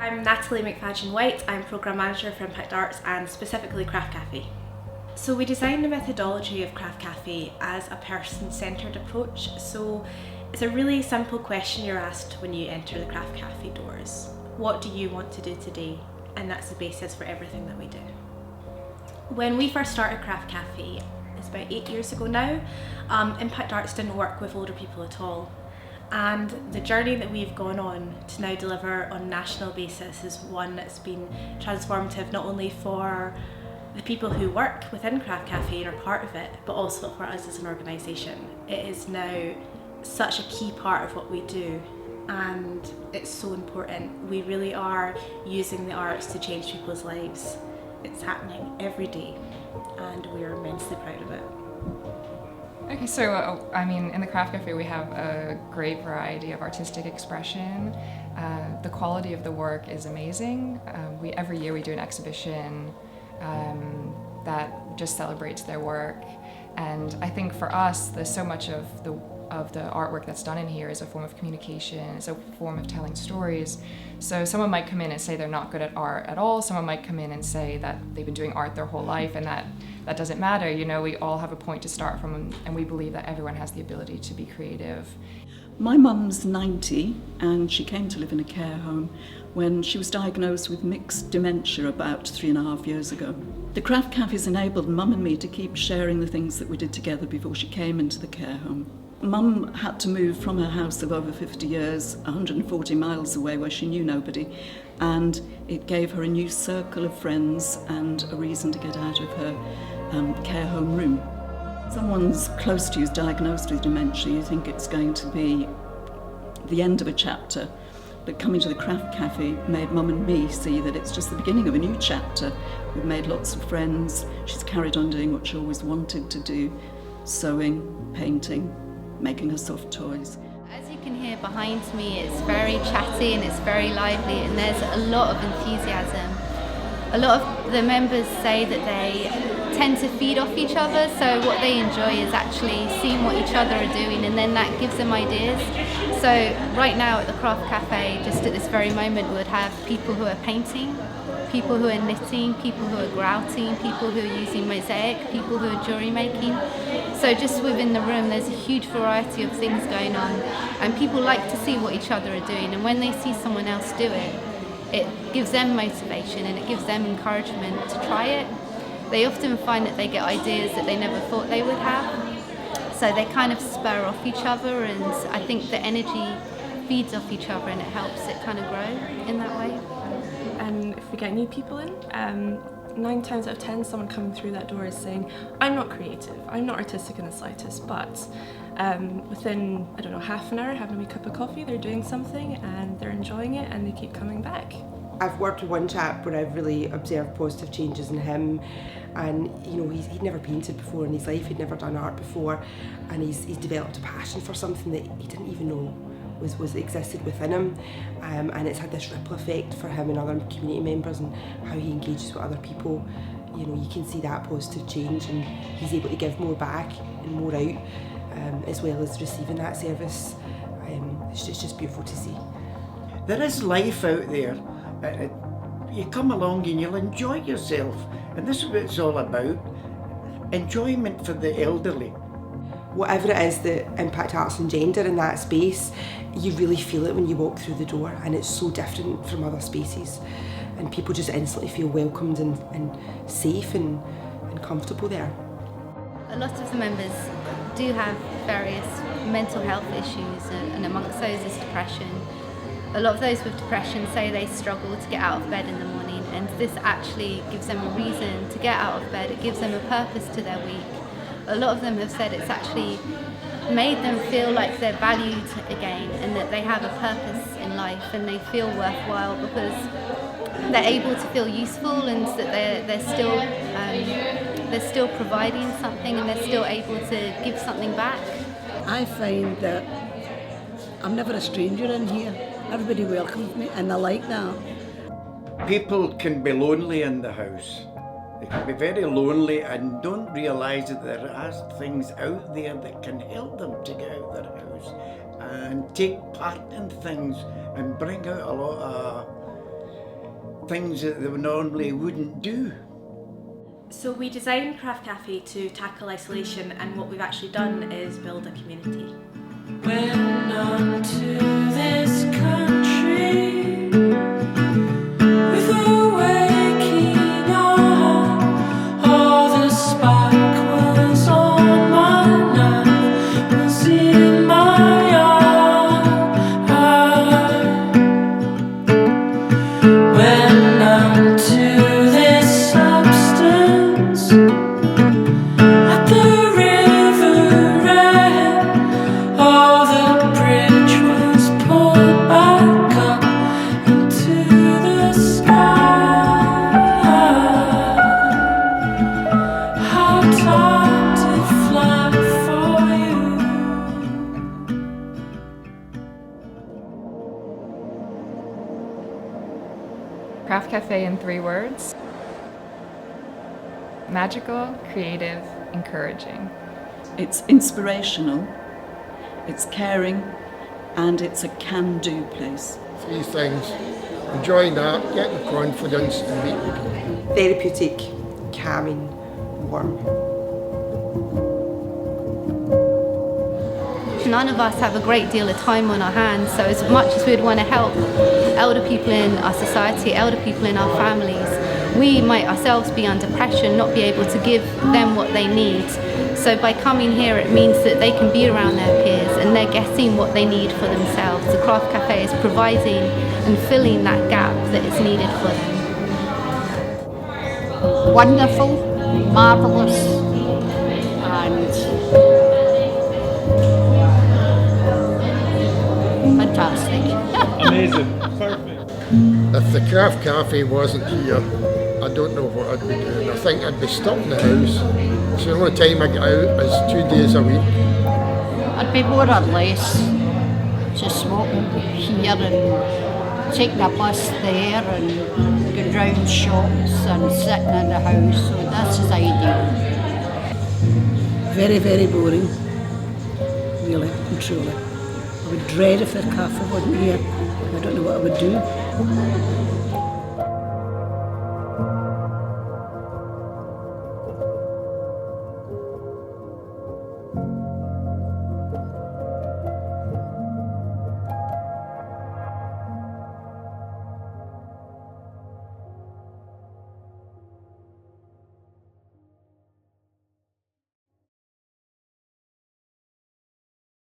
I'm Natalie McFadgen-White. I'm Programme Manager for Impact Arts and specifically Craft Cafe. So we designed the methodology of Craft Cafe as a person-centred approach. So it's a really simple question you're asked when you enter the Craft Cafe doors. What do you want to do today? And that's the basis for everything that we do. When we first started Craft Cafe, it's about 8 years ago now, Impact Arts didn't work with older people at all. And the journey that we've gone on to now deliver on a national basis is one that's been transformative not only for the people who work within Craft Cafe and are part of it, but also for us as an organisation. It is now such a key part of what we do, and it's so important. We really are using the arts to change people's lives. It's happening every day, and we are immensely proud of it. Okay, so in the Craft Cafe we have a great variety of artistic expression. The quality of the work is amazing. Every year we do an exhibition that just celebrates their work, and I think for us there's so much of the artwork that's done in here is a form of communication, it's a form of telling stories. So someone might come in and say they're not good at art at all, someone might come in and say that they've been doing art their whole life, and that doesn't matter. You know, we all have a point to start from, and we believe that everyone has the ability to be creative. My mum's 90 and she came to live in a care home when she was diagnosed with mixed dementia about 3.5 years ago. The Craft Cafes enabled Mum and me to keep sharing the things that we did together before she came into the care home. Mum had to move from her house of over 50 years, 140 miles away where she knew nobody, and it gave her a new circle of friends and a reason to get out of her care home room. Someone's close to you is diagnosed with dementia, you think it's going to be the end of a chapter, but coming to the Craft Cafe made Mum and me see that it's just the beginning of a new chapter. We've made lots of friends, she's carried on doing what she always wanted to do, sewing, painting, making her soft toys. As you can hear behind me, it's very chatty and it's very lively, and there's a lot of enthusiasm. A lot of the members say that they tend to feed off each other, so what they enjoy is actually seeing what each other are doing, and then that gives them ideas. So right now at the Craft Cafe, just at this very moment, we would have people who are painting, people who are knitting, people who are grouting, people who are using mosaic, people who are jewellery making. So just within the room there's a huge variety of things going on, and people like to see what each other are doing, and when they see someone else do it, it gives them motivation and it gives them encouragement to try it. They often find that they get ideas that they never thought they would have, so they kind of spur off each other, and I think the energy feeds off each other and it helps it kind of grow in that way. And if we get new people in, 9 times out of 10 someone coming through that door is saying, I'm not creative, I'm not artistic in the slightest, but within, I don't know, half an hour, having a wee cup of coffee, they're doing something and they're enjoying it and they keep coming back. I've worked with one chap where I've really observed positive changes in him, and you know, he'd never painted before in his life, he'd never done art before, and he's developed a passion for something that he didn't even know was existed within him, and it's had this ripple effect for him and other community members, and how he engages with other people. You know, you can see that positive change, and he's able to give more back and more out, as well as receiving that service. It's just beautiful to see. There is life out there. You come along and you'll enjoy yourself, and this is what it's all about. Enjoyment for the elderly. Whatever it is that Impact Arts engender in that space, you really feel it when you walk through the door, and it's so different from other spaces, and people just instantly feel welcomed and safe and comfortable there. A lot of the members do have various mental health issues, and amongst those is depression. A lot of those with depression say they struggle to get out of bed in the morning, and this actually gives them a reason to get out of bed. It gives them a purpose to their week. A lot of them have said it's actually made them feel like they're valued again, and that they have a purpose in life and they feel worthwhile because they're able to feel useful, and that they're still providing something, and they're still able to give something back. I find that I'm never a stranger in here. Everybody welcomes me, and I like that. People can be lonely in the house. They can be very lonely and don't realise that there are things out there that can help them to get out of their house and take part in things and bring out a lot of things that they normally wouldn't do. So we designed Craft Cafe to tackle isolation, and what we've actually done is build a community. When unto this country with a waking heart, all the spark was on my knife, was in my heart. When unto this substance at the river end, all the bridge was pulled back up into the sky. How time did fly for you. Craft Cafe in 3 words: magical, creative, encouraging. It's inspirational, it's caring, and it's a can-do place. 3 things: enjoying that, getting the confidence, and meeting the people. Therapeutic, calming, warm. None of us have a great deal of time on our hands, so as much as we'd want to help elder people in our society, elder people in our families, we might ourselves be under pressure and not be able to give them what they need. So by coming here, it means that they can be around their peers and they're getting what they need for themselves. The Craft Cafe is providing and filling that gap that is needed for them. Wonderful, marvellous, and fantastic. Amazing. Perfect. If the Craft Cafe wasn't here, I don't know what I'd be doing. I think I'd be stuck in the house. So the only time I get out is 2 days a week. I'd be more or less just walking here and taking a bus there and going round shops and sitting in the house, so this is ideal. Very, very boring, really and truly. I would dread if the cafe wasn't here. I don't know what I would do.